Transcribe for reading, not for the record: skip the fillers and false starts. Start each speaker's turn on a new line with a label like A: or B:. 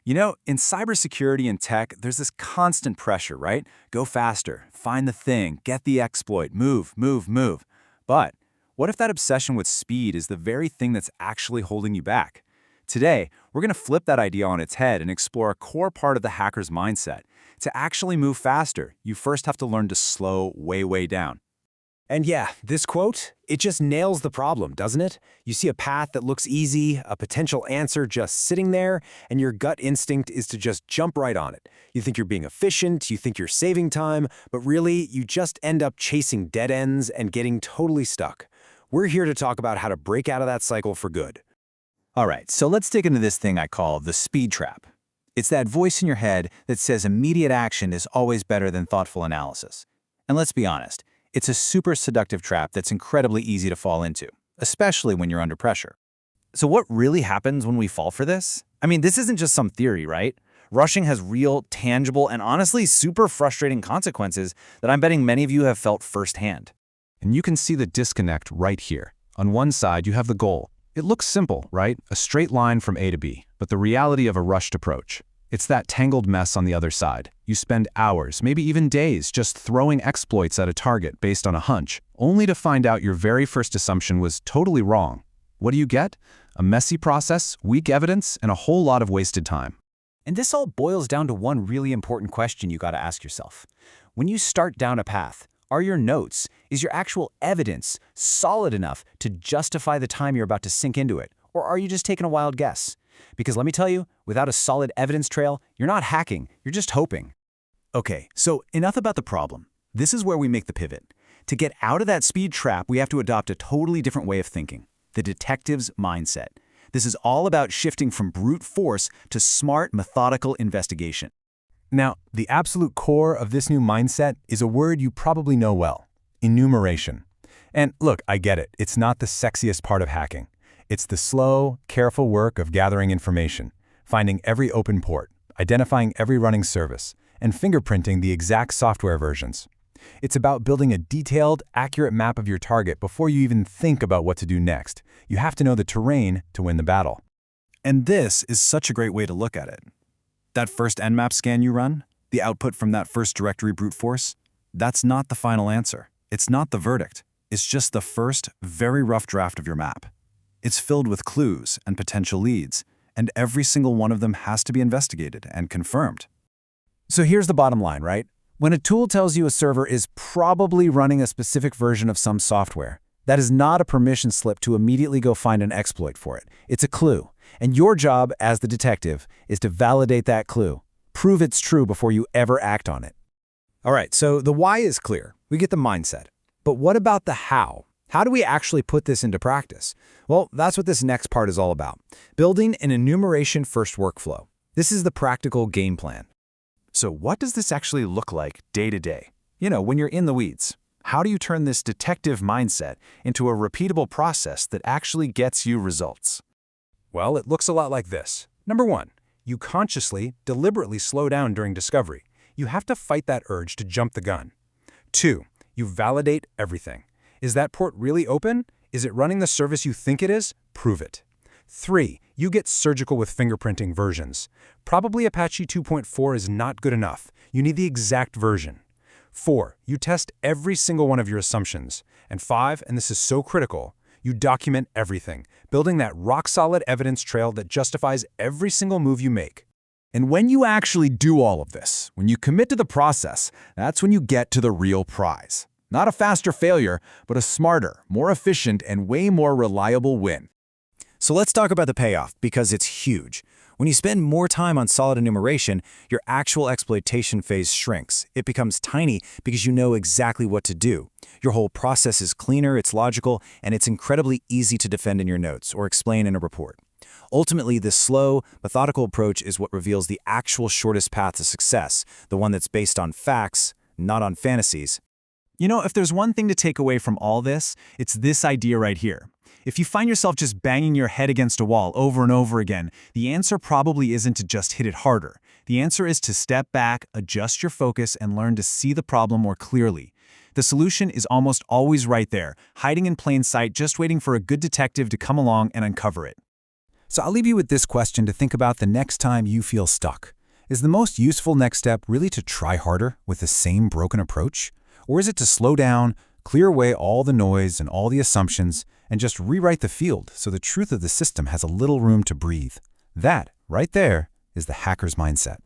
A: In cybersecurity and tech, there's this constant pressure, right? Go faster, find the thing, get the exploit, move, move, move. But what if that obsession with speed is the very thing that's actually holding you back? Today, we're going to flip that idea on its head and explore a core part of the hacker's mindset. To actually move faster, you first have to learn to slow way, way down.
B: And yeah, this quote, it just nails the problem, doesn't it? You see a path that looks easy, a potential answer just sitting there, and your gut instinct is to just jump right on it. You think you're being efficient, you think you're saving time, but really, you just end up chasing dead ends and getting totally stuck. We're here to talk about how to break out of that cycle for good.
A: All right, so let's dig into this thing I call the speed trap. It's that voice in your head that says immediate action is always better than thoughtful analysis. And let's be honest, it's a super seductive trap that's incredibly easy to fall into, especially when you're under pressure. So what really happens when we fall for this? I mean, this isn't just some theory, right? Rushing has real, tangible, and honestly super frustrating consequences that I'm betting many of you have felt firsthand.
C: And you can see the disconnect right here. On one side, you have the goal. It looks simple, right? A straight line from A to B, but the reality of a rushed approach. It's that tangled mess on the other side. You spend hours, maybe even days, just throwing exploits at a target based on a hunch, only to find out your very first assumption was totally wrong. What do you get? A messy process, weak evidence, and a whole lot of wasted time.
B: And this all boils down to one really important question you gotta ask yourself. When you start down a path, are your notes, is your actual evidence solid enough to justify the time you're about to sink into it? Or are you just taking a wild guess? Because let me tell you, without a solid evidence trail, you're not hacking, you're just hoping.
A: Okay, so enough about the problem. This is where we make the pivot. To get out of that speed trap, we have to adopt a totally different way of thinking, the detective's mindset. This is all about shifting from brute force to smart, methodical investigation.
C: Now, the absolute core of this new mindset is a word you probably know well: enumeration. And look, I get it. It's not the sexiest part of hacking. It's the slow, careful work of gathering information, finding every open port, identifying every running service, and fingerprinting the exact software versions. It's about building a detailed, accurate map of your target before you even think about what to do next. You have to know the terrain to win the battle.
A: And this is such a great way to look at it. That first Nmap scan you run, the output from that first directory brute force, that's not the final answer. It's not the verdict. It's just the first, very rough draft of your map. It's filled with clues and potential leads, and every single one of them has to be investigated and confirmed.
B: So here's the bottom line, right? When a tool tells you a server is probably running a specific version of some software, that is not a permission slip to immediately go find an exploit for it. It's a clue. And your job as the detective is to validate that clue. Prove it's true before you ever act on it. All right, so the why is clear. We get the mindset. But what about the how? How do we actually put this into practice? Well, that's what this next part is all about. Building an enumeration-first workflow. This is the practical game plan.
A: So what does this actually look like day to day? When you're in the weeds. How do you turn this detective mindset into a repeatable process that actually gets you results?
C: Well, it looks a lot like this. Number one, you consciously, deliberately slow down during discovery. You have to fight that urge to jump the gun. 2, you validate everything. Is that port really open? Is it running the service you think it is? Prove it. 3, you get surgical with fingerprinting versions. Probably Apache 2.4 is not good enough. You need the exact version. 4, you test every single one of your assumptions. And 5, and this is so critical, you document everything, building that rock-solid evidence trail that justifies every single move you make.
A: And when you actually do all of this, when you commit to the process, that's when you get to the real prize. Not a faster failure, but a smarter, more efficient, and way more reliable win.
B: So let's talk about the payoff, because it's huge. When you spend more time on solid enumeration, your actual exploitation phase shrinks. It becomes tiny because you know exactly what to do. Your whole process is cleaner, it's logical, and it's incredibly easy to defend in your notes or explain in a report. Ultimately, this slow, methodical approach is what reveals the actual shortest path to success, the one that's based on facts, not on fantasies.
A: If there's one thing to take away from all this, it's this idea right here. If you find yourself just banging your head against a wall over and over again, the answer probably isn't to just hit it harder. The answer is to step back, adjust your focus, and learn to see the problem more clearly. The solution is almost always right there, hiding in plain sight, just waiting for a good detective to come along and uncover it.
B: So I'll leave you with this question to think about the next time you feel stuck. Is the most useful next step really to try harder with the same broken approach? Or is it to slow down, clear away all the noise and all the assumptions, and just rewrite the field so the truth of the system has a little room to breathe? That, right there, is the hacker's mindset.